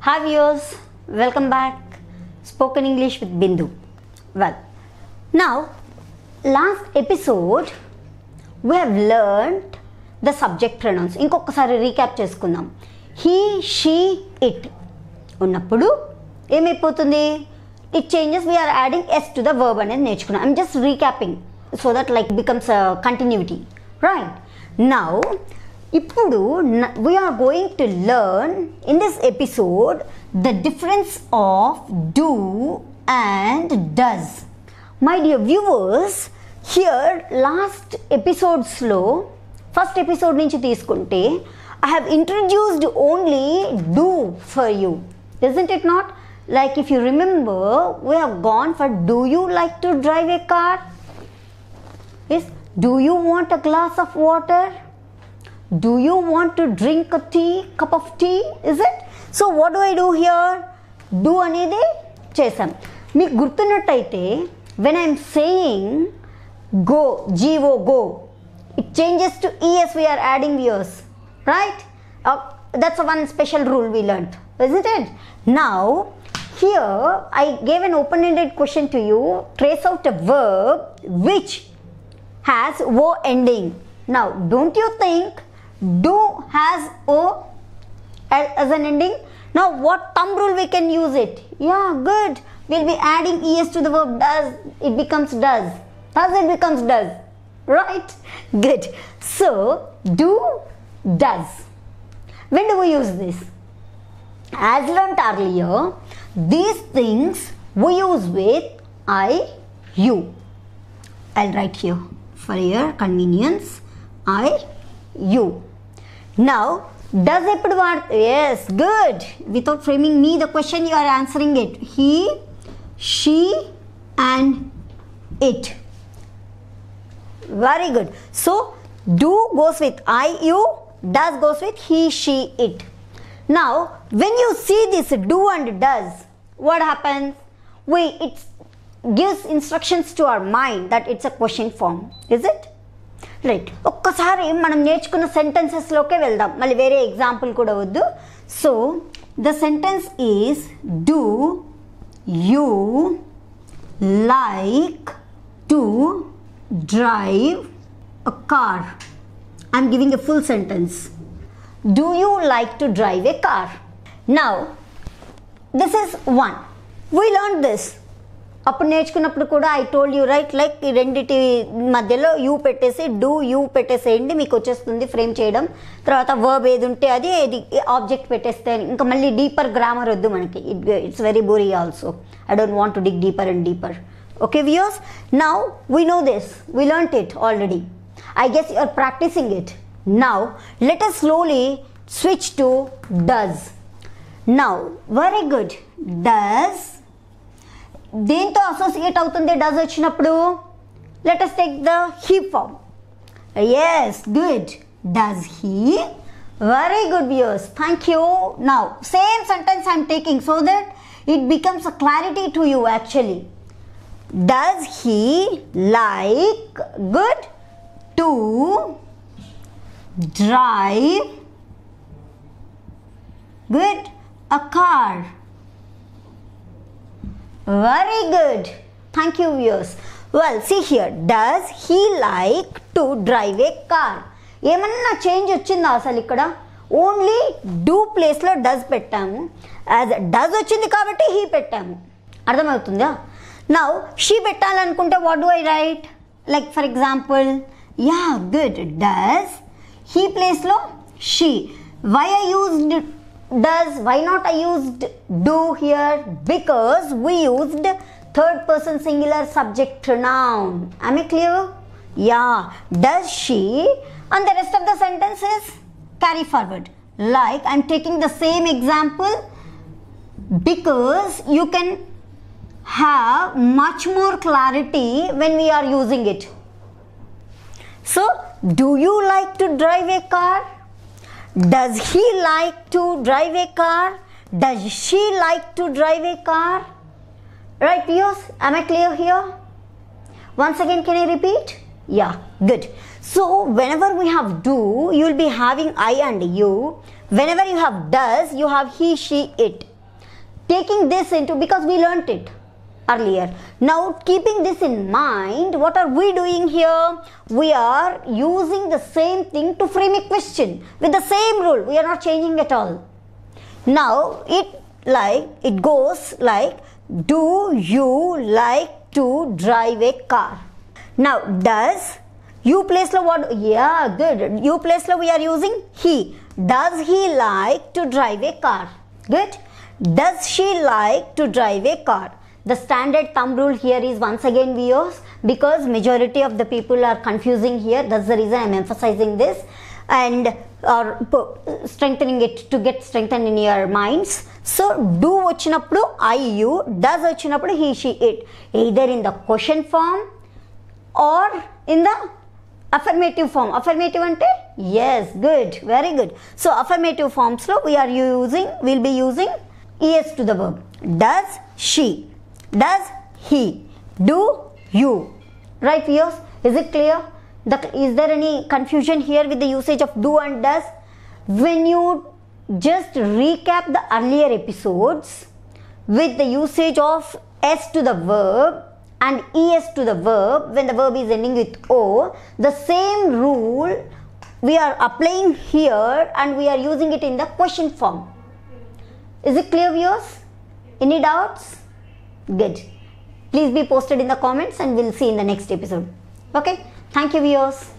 Hi viewers, welcome back. Spoken English with Bindu. Well, now last episode we have learned the subject pronouns. ఇంకొకసారి recap చేసుకుందాం. He, she, it ఉన్నప్పుడు ఏమైపోతుంది? It changes. We are adding s to the verb అనేది నేర్చుకున్నాం. I'm just recapping so that like becomes a continuity, right? Now ఇప్పుడు we are going to learn in this episode the difference of do and does. My dear viewers, here last episodes లో first episode నుంచి తీసుకుంటే I have introduced only do for you, isn't it not? Like if you remember, we have gone for do you like to drive a car? Yes. Do you want a glass of water? Do you want to drink a cup of tea? Is it? So what do I do here? Do అనేది చేసాం. మీకు గుర్తున్నట్టయితే when I am saying go, go, it changes to es. We are adding ears, right? That's one special rule we learned, isn't it? Now here I gave an open-ended question to you. Trace out a verb which has o ending. Now don't you think do has o as an ending? Now what thumb rule we can use it? Yeah, good. We'll be adding es to the verb does. It becomes does. Thus it becomes does, right? Good. So do, does. When do we use this? As learnt earlier, these things we use with I, you. I'll write here for your convenience. I, you. Now does ఎప్పుడు yes, good. Without framing me the question, you are answering it. He, she and it. Very good. So do goes with I, you. Does goes with he, she, it. Now when you see this do and does, what happens? It gives instructions to our mind that it's a question form, is it? Right. ఒక్కసారి మనం నేర్చుకున్న సెంటెన్సెస్లోకే వెళ్దాం, మళ్ళీ వేరే example కూడా వద్దు. So the sentence is do you like to drive a car. I'm giving a full sentence. Do you like to drive a car? Now this is one. We learn this. అప్పుడు నేర్చుకున్నప్పుడు కూడా I told you right, like ఈ రెండింటి మధ్యలో you పెట్టేసి do you పెట్టేసేయండి, మీకు వచ్చేస్తుంది ఫ్రేమ్ చేయడం. తర్వాత వర్బ్ ఏది ఉంటే అది ఆబ్జెక్ట్ పెట్టేస్తే ఇంకా మళ్ళీ డీపర్ గ్రామర్ వద్దు మనకి. It's very boring also. I don't want to dig deeper and deeper. Okay viewers, now we know this, we learnt it already. I guess you are practising it. Now let us slowly switch to does. Now very good. Does దేంతో associate అవుతుంది does వచ్చినప్పుడు? Let us take the he form. Yes, good. Does he? Very good viewers, thank you. Now same sentence I am taking so that it becomes a clarity to you actually. Does he like, good, to drive, good, a car? Very good. Thank you viewers. Well, see here. Does he like to drive a car? ఏమన్నా change వచ్చిందా అసలు ఇక్కడ? Only do ప్లేస్లో does పెట్టాము. As does వచ్చింది కాబట్టి he పెట్టాము. అర్థమవుతుందా? నౌ షీ పెట్టాలనుకుంటే what do I write? Like for example, yeah good, does he ప్లేస్లో she. Why I used does? Why not I used do here? Because we used third person singular subject pronoun. Am I clear? Yeah. Does she? And the rest of the sentences carry forward. Like I'm taking the same example because you can have much more clarity when we are using it. So do you like to drive a car? Does he like to drive a car? Does she like to drive a car? Right viewers, am I clear here? Once again, can I repeat? Yeah, good. So whenever we have do, you will be having I and you. Whenever you have does, you have he, she, it. taking this into, because we learnt it earlier. Now keeping this in mind, what are we doing here? We are using the same thing to frame a question with the same rule. We are not changing at all. Now it goes like, do you like to drive a car? Now does, you place la what? Yeah, good. You place la we are using he. Does he like to drive a car? Good. Does she like to drive a car? The standard thumb rule here is once again we use, because majority of the people are confusing here. That's the reason I am emphasizing this and strengthening it to get strengthened in your minds. So do vachinappudu I you, does vachinappudu he she it, either in the question form or in the affirmative form. Affirmative ante yes, good, very good. So affirmative forms lo we'll be using es to the verb. Does she, does he, do you, right viewers? Is it clear? Is there any confusion here with the usage of do and does? When you just recap the earlier episodes with the usage of s to the verb and es to the verb, when the verb is ending with o, the same rule we are applying here and we are using it in the question form. Is it clear viewers? Any doubts? Good. Please be posted in the comments and we'll see in the next episode. Okay. Thank you viewers.